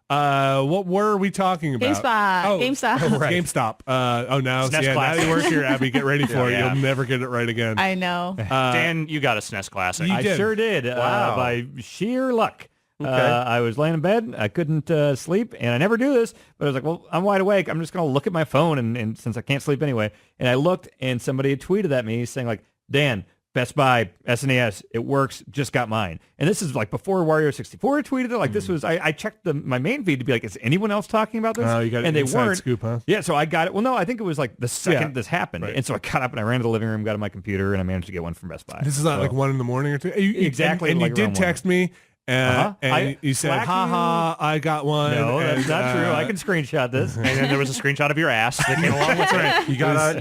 What were we talking about? GameStop. Oh, right. GameStop. Now you work here, Abby. Get ready for it. You'll never get it right again. I know. Dan, you got a SNES Classic. I sure did. Wow. By sheer luck. Okay. I was laying in bed. I couldn't sleep, and I never do this, but I was like, well, I'm wide awake. I'm just going to look at my phone, and since I can't sleep anyway. And I looked, and somebody had tweeted at me saying, like, Dan, Best Buy, SNES, it works, just got mine. And this is like before Wario 64 tweeted it. Like this was, I checked my main feed to be like, is anyone else talking about this? Oh, you got and an they weren't. Scoop, huh? Yeah, so I got it. Well, no, I think it was like the second this happened. Right. And so I got up and I ran to the living room, got on my computer, and I managed to get one from Best Buy. This is not like 1 in the morning or 2? Exactly. And like you did text me. And you said, haha, I got one. No, that's not true. I can screenshot this. And then there was a screenshot of your ass that came along with it.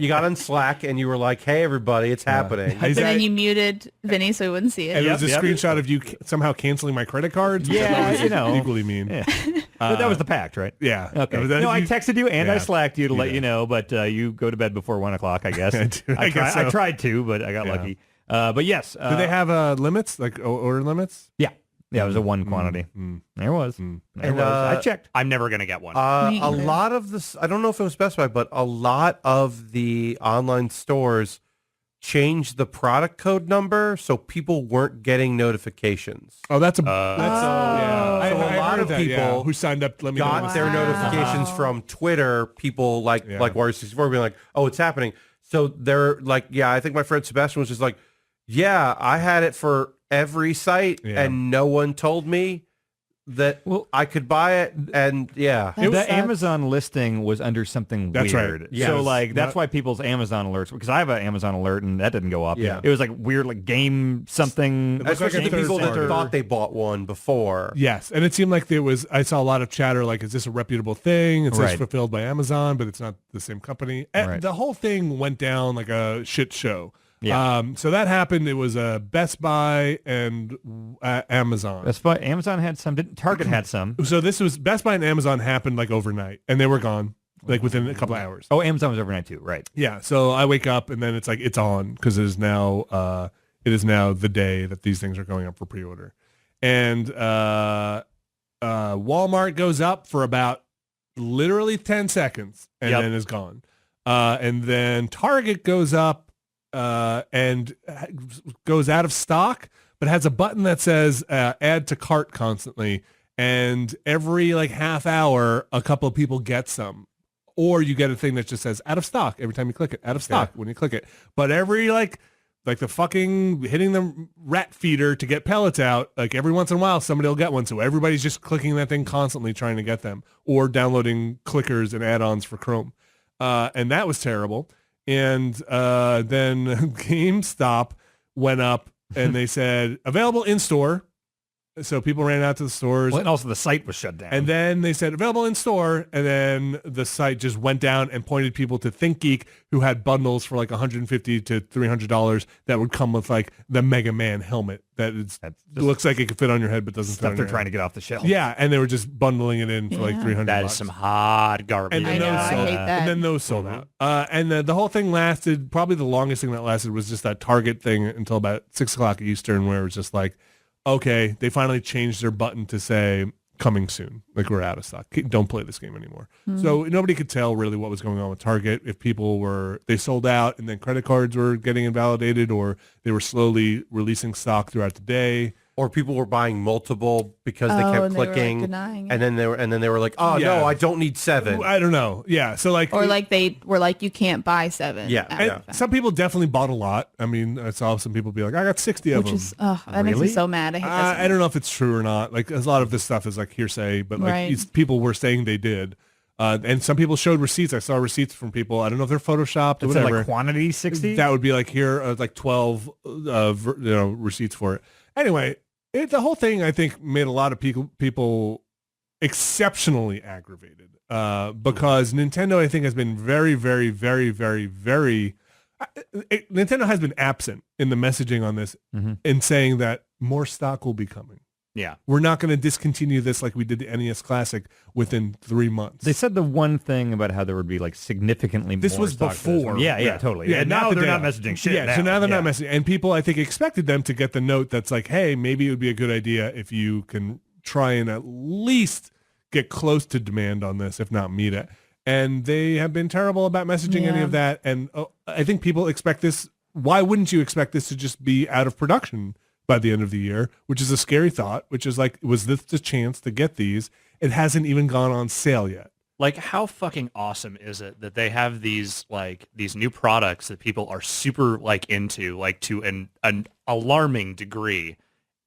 You got on Slack and you were like, hey, everybody, it's happening. And then you muted Vinny so he wouldn't see it. And it was a screenshot of you somehow canceling my credit cards. Yeah, you know. Equally mean. Yeah. But that was the pact, right? Yeah. Okay. No, I texted you and I Slacked you to let you know, but you go to bed before 1 o'clock, I guess. I tried to, but I got lucky. But yes. Do they have limits, like order limits? Yeah. Yeah, it was a one quantity. There was. There was. I checked. I'm never going to get one. A lot of this, I don't know if it was Best Buy, but a lot of the online stores changed the product code number so people weren't getting notifications. Oh, that's a... So a lot of people who signed up got their notifications from Twitter, people like Wario 64 being like, oh, it's happening. So they're like, I think my friend Sebastian was just like, I had it for every site and no one told me that I could buy it. And the Amazon listing was under something weird. Right. Yes. So like that's why people's Amazon alerts, because I have an Amazon alert and that didn't go up. Yeah. It was like weird, like game something. Especially the people that thought they bought one before. Yes. And it seemed like I saw a lot of chatter like, is this a reputable thing? It says fulfilled by Amazon, but it's not the same company. And the whole thing went down like a shit show. Yeah. So that happened. It was Best Buy and Amazon. Best Buy, Amazon had some. Target had some. So this was Best Buy and Amazon happened like overnight, and they were gone like within a couple of hours. Oh, Amazon was overnight too, right? Yeah. So I wake up and then it's like it's on because it is now the day that these things are going up for pre-order, and Walmart goes up for about literally 10 seconds and then is gone, and then Target goes up. And goes out of stock, but has a button that says add to cart constantly. And every like half hour, a couple of people get some. Or you get a thing that just says out of stock every time you click it. Out of stock when you click it. But every like the fucking hitting the rat feeder to get pellets out, like every once in a while somebody will get one. So everybody's just clicking that thing constantly trying to get them. Or downloading clickers and add-ons for Chrome. And that was terrible. And then GameStop went up and they said available in store. So people ran out to the stores. Well, and also the site was shut down. And then they said available in store. And then the site just went down and pointed people to ThinkGeek, who had bundles for like $150 to $300 that would come with like the Mega Man helmet that looks like it could fit on your head but doesn't fit on your they're head. trying to get off the shelf. Yeah, and they were just bundling it in for like $300. That is some hot garbage. And then those sold out. And the whole thing lasted, probably the longest thing that lasted was just that Target thing until about 6 o'clock Eastern, where it was just like, okay, they finally changed their button to say coming soon. Like, we're out of stock. Don't play this game anymore. So nobody could tell really what was going on with Target. If people they sold out and then credit cards were getting invalidated, or they were slowly releasing stock throughout the day. Or people were buying multiple because they kept clicking, and then they were like, "Oh no, I don't need 7." I don't know. Yeah, so like, or like they were like, "You can't buy 7." Yeah, and some people definitely bought a lot. I mean, I saw some people be like, "I got 60 of them," which is that makes me so mad. I don't know if it's true or not. Like, a lot of this stuff is like hearsay, but like people were saying they did. And some people showed receipts. I saw receipts from people. I don't know if they're photoshopped or whatever. Like quantity 60. That would be like here, like 12, receipts for it. Anyway, the whole thing I think made a lot of people exceptionally aggravated because Nintendo I think has been very, very, very, very, very. Nintendo has been absent in the messaging on this in saying that more stock will be coming. Yeah. We're not going to discontinue this like we did the NES Classic within 3 months. They said the one thing about how there would be like significantly more. This was before. Yeah, totally. Yeah, and now they're not messaging shit. Yeah, so now they're not messaging. And people, I think, expected them to get the note that's like, hey, maybe it would be a good idea if you can try and at least get close to demand on this, if not meet it. And they have been terrible about messaging any of that. And I think people expect this. Why wouldn't you expect this to just be out of production by the end of the year, which is a scary thought, which is like, was this the chance to get these? It hasn't even gone on sale yet. Like, how fucking awesome is it that they have these new products that people are super like into, like to an alarming degree,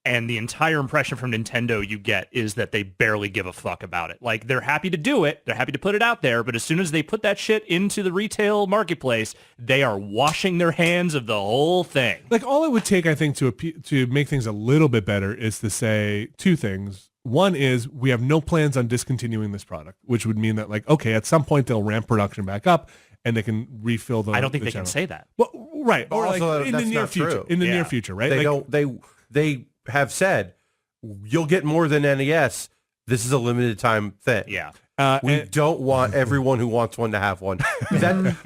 and the entire impression from Nintendo you get is that they barely give a fuck about it. Like, they're happy to do it, they're happy to put it out there, but as soon as they put that shit into the retail marketplace, they are washing their hands of the whole thing. Like, all it would take, I think, to make things a little bit better is to say two things. One is we have no plans on discontinuing this product, which would mean that, like, okay, at some point they'll ramp production back up and they can refill the. I don't think they channel. can say that. Well, right, or Also, like in the near future. true. In the near future, right? They like, don't. They have said you'll get more than NES. This is a limited time thing. Yeah. We don't want everyone who wants one to have one.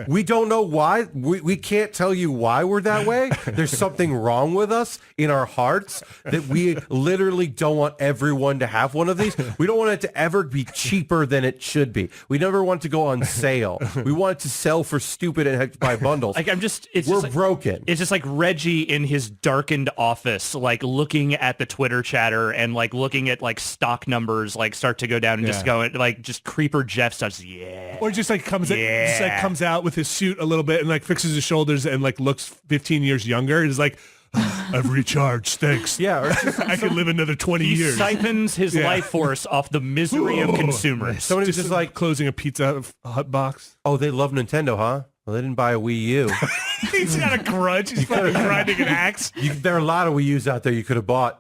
We don't know why. We can't tell you why we're that way. There's something wrong with us in our hearts that we literally don't want everyone to have one of these. We don't want it to ever be cheaper than it should be. We never want it to go on sale. We want it to sell for stupid and buy bundles. Like, we're broken. It's just like Reggie in his darkened office, like looking at the Twitter chatter and like looking at like stock numbers, like start to go down and just going like just Creeper Jeff starts, or just like comes out with his suit a little bit and like fixes his shoulders and like looks 15 years younger. It's like, I've recharged, thanks. Yeah, or I could live another 20 he years. siphons his life force off the misery of consumers. somebody's just like closing a Pizza Hut box. oh, they love Nintendo, huh? Well, they didn't buy a Wii U. He's got a grudge. He's fucking grinding an axe. There are a lot of Wii U's out there you could have bought.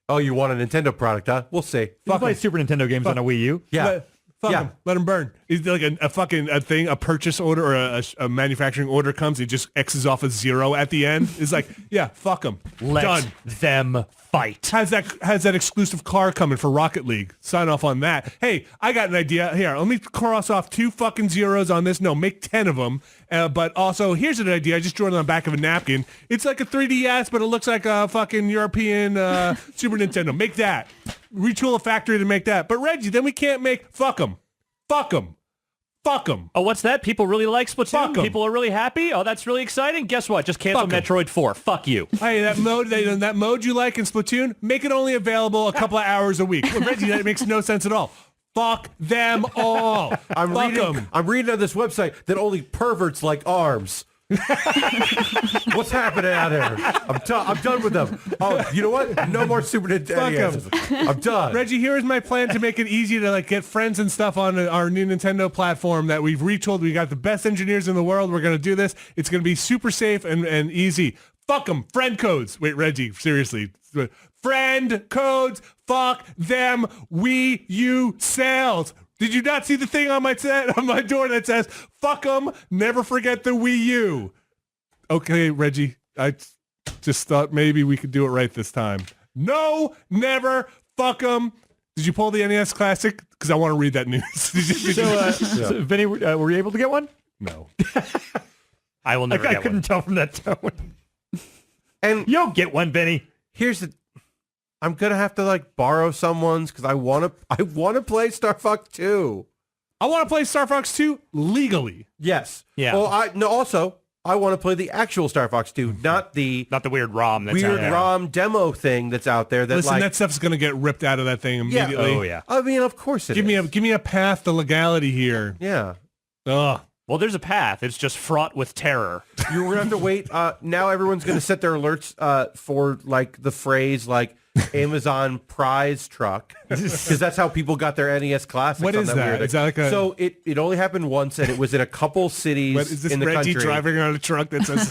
Oh, you want a Nintendo product, huh? We'll see. You can play Super Nintendo games on a Wii U. Yeah. Fuck him. Let him burn. He's like a purchase order or a manufacturing order comes. He just X's off a 0 at the end. It's like, yeah, fuck him. Let Done. them fight. Has that exclusive car coming for Rocket League? Sign off on that. Hey, I got an idea. Here, let me cross off 2 fucking zeros on this. No, make 10 of them. But also, here's an idea. I just drew it on the back of a napkin. It's like a 3DS, but it looks like a fucking European Super Nintendo. Make that. Retool a factory to make that. But Reggie, then we can't make. Fuck them. Fuck them. Fuck them. Oh, what's that? People really like Splatoon? Fuck 'em. People are really happy? Oh, that's really exciting. Guess what? Just cancel Fuck 'em. Metroid 4. Fuck you. Hey, that mode you like in Splatoon, make it only available a couple of hours a week. Well, Reggie, that makes no sense at all. Fuck them all. I'm reading on this website that only perverts like arms. What's happening out there? I'm done with them. Oh, you know what? No more Super Nintendo. I'm done. Reggie, here is my plan to make it easy to like get friends and stuff on our new Nintendo platform that we've retooled. We got the best engineers in the world. We're going to do this. It's going to be super safe and easy. Fuck them. Friend codes. Wait, Reggie, seriously. Friend codes. Fuck them. Wii U sales. Did you not see the thing on my door that says, fuck them, never forget the Wii U? Okay, Reggie, I just thought maybe we could do it right this time. No, never, fuck them. Did you pull the NES Classic? Because I want to read that news. So, Vinny, were you able to get one? No. I will never I get couldn't one. tell from that tone. And You'll get one, Vinny. I'm gonna have to like borrow someone's because I want to play Star Fox 2. I want to play Star Fox 2 legally. Yes. Yeah. Well, I want to play the actual Star Fox 2, not the weird ROM that's weird out there. ROM demo thing that's out there. That Listen, that stuff's going to get ripped out of that thing immediately. Oh, yeah. I mean, of course it is. Give me a path to legality here. Yeah. Ugh. Well, there's a path. It's just fraught with terror. You're gonna have to wait. Now everyone's gonna set their alerts for like the phrase like Amazon prize truck because that's how people got their NES Classics. What is that? Is that like a? So it only happened once, and it was in a couple cities What, is this in the Reggie country. driving on a truck that says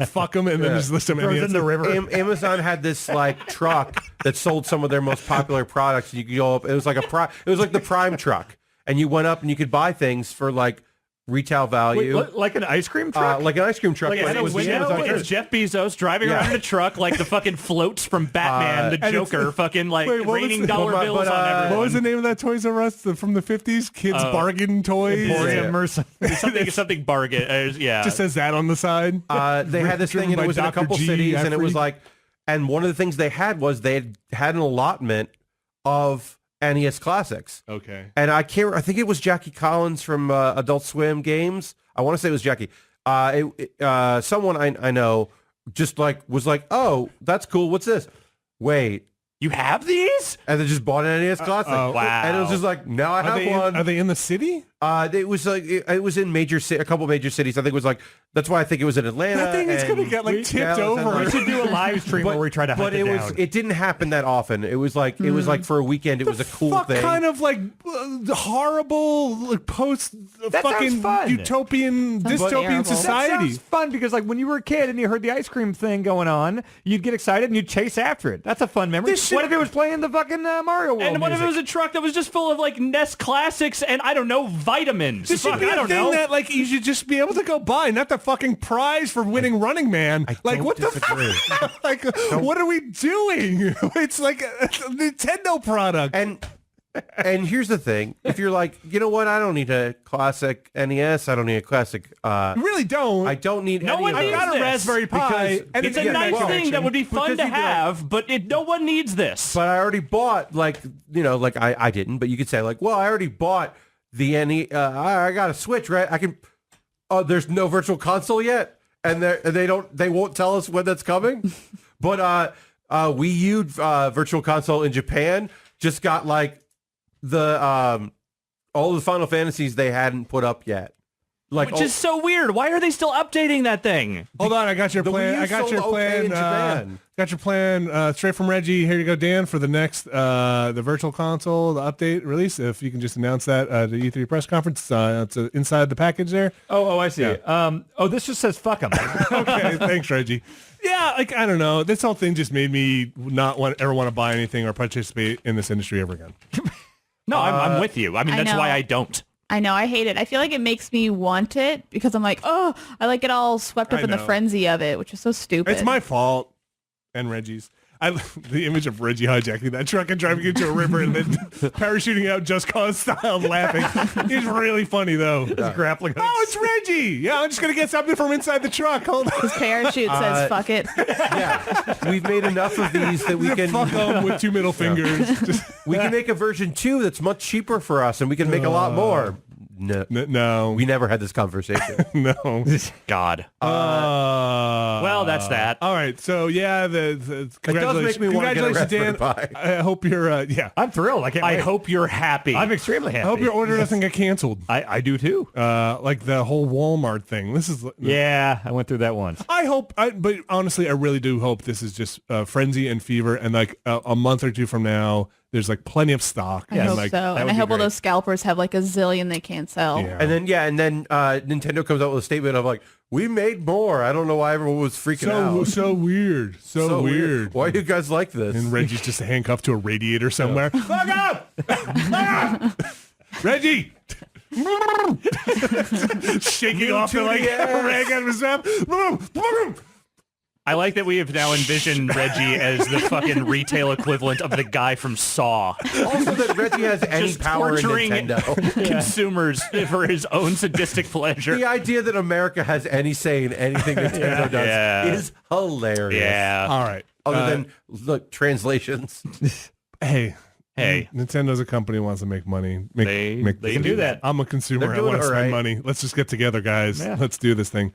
"fuck them" and then just list them Throws in the river. Amazon had this like truck that sold some of their most popular products. You could go up. It was like it was like the Prime truck, and you went up and you could buy things for like retail value. Wait, like an ice cream truck? Like an ice cream truck. Like, but it was the Amazon truck. it's Jeff Bezos driving Yeah. around in a truck like the fucking floats from Batman, the and Joker, fucking like Wait, what was raining the- dollar but, bills on everyone. What was the name of that Toys R Us from the 50s? Kids Bargain Toys? Emporium or something. something bargain. Yeah. Just says that on the side. They had this thing, and by it was in a Dr. couple G. cities, and it was Effrey. like, and one of the things they had was they had an allotment of NES Classics. Okay. And I think it was Jackie Collins from Adult Swim Games. I want to say it was Jackie. Someone I know just was like, oh, that's cool. What's this? Wait. You have these? And they just bought an NES Classic. Wow. And it was just like, now I have one. Are they in the city? It was like it was in a couple major cities. I think it was like, that's why I think it was in Atlanta. That thing is gonna get tipped over. We should do a live stream where we try to hunt it down. It didn't happen that often. It was like for a weekend. It was a cool thing. Kind of horrible post fucking utopian dystopian society. That sounds fun because when you were a kid and you heard the ice cream thing going on, you'd get excited and you'd chase after it. That's a fun memory. What if it was playing the fucking Mario World And what if it was a truck that was just full of NES Classics and I don't know, vitamins? This should be a thing that you should just be able to go buy, not the fucking prize for winning Running Man. What the fuck? What are we doing? It's like a Nintendo product. And here's the thing: if you're like, you know what, I don't need a classic NES. I don't need a classic. Really don't. I don't need. No one I've needs got a this. Raspberry Pi. And it's a nice thing that would be fun to have, but no one needs this. But I already bought I didn't, but you could say well, I already bought the NES. I got a Switch, right? I can. Oh, there's no virtual console yet, and they won't tell us when that's coming. But Wii U virtual console in Japan just got the all the Final Fantasies they hadn't put up yet. Which is so weird. Why are they still updating that thing? Hold on, I got your plan. I got your plan. Got your plan straight from Reggie. Here you go, Dan, for the next the virtual console, the update release. If you can just announce that at the E3 press conference, it's inside the package there. Oh, I see. Yeah. This just says fuck them. Okay, thanks, Reggie. Yeah, I don't know. This whole thing just made me not ever want to buy anything or participate in this industry ever again. No, I'm with you. I mean, that's why I don't. I know, I hate it. I feel like it makes me want it because I'm like, oh, I get all swept up in the frenzy of it, which is so stupid. It's my fault and Reggie's. The image of Reggie hijacking that truck and driving into a river and then parachuting out Just Cause style laughing. He's really funny, though. He's grappling. Oh, it's Reggie. Yeah, I'm just going to get something from inside the truck. Hold on. His parachute says, fuck it. Yeah. We've made enough of these that we can... Fuck them with two middle fingers. We can make a version 2 that's much cheaper for us, and we can make a lot more. No. We never had this conversation. No. God. Well, that's that. All right. So, yeah, the congratulations. It does make me want to get a Raspberry Dan. Pi. I hope you're, I'm thrilled. I hope you're happy. I'm extremely happy. I hope your order doesn't get canceled. I do too. Like the whole Walmart thing. This is... Yeah, I went through that once. I hope, but honestly, I really do hope this is just frenzy and fever, and a month or two from now, there's plenty of stock. I hope so. And I hope all those scalpers have a zillion they can't sell. Yeah. And then Nintendo comes out with a statement of we made more. I don't know why everyone was freaking out. So weird. So weird. Why do you guys like this? And Reggie's just handcuffed to a radiator somewhere. Fuck up! Fuck up! Reggie! Shaking off the rag out of his mouth. I like that we have now envisioned Reggie as the fucking retail equivalent of the guy from Saw. Also that Reggie has any Just power in torturing Nintendo. consumers for his own sadistic pleasure. The idea that America has any say in anything Nintendo does is hilarious. Yeah. All right. Other than, translations. Hey, Nintendo's a company that wants to make money. They can do that. I'm a consumer. I want to spend money. Let's just get together, guys. Yeah. Let's do this thing.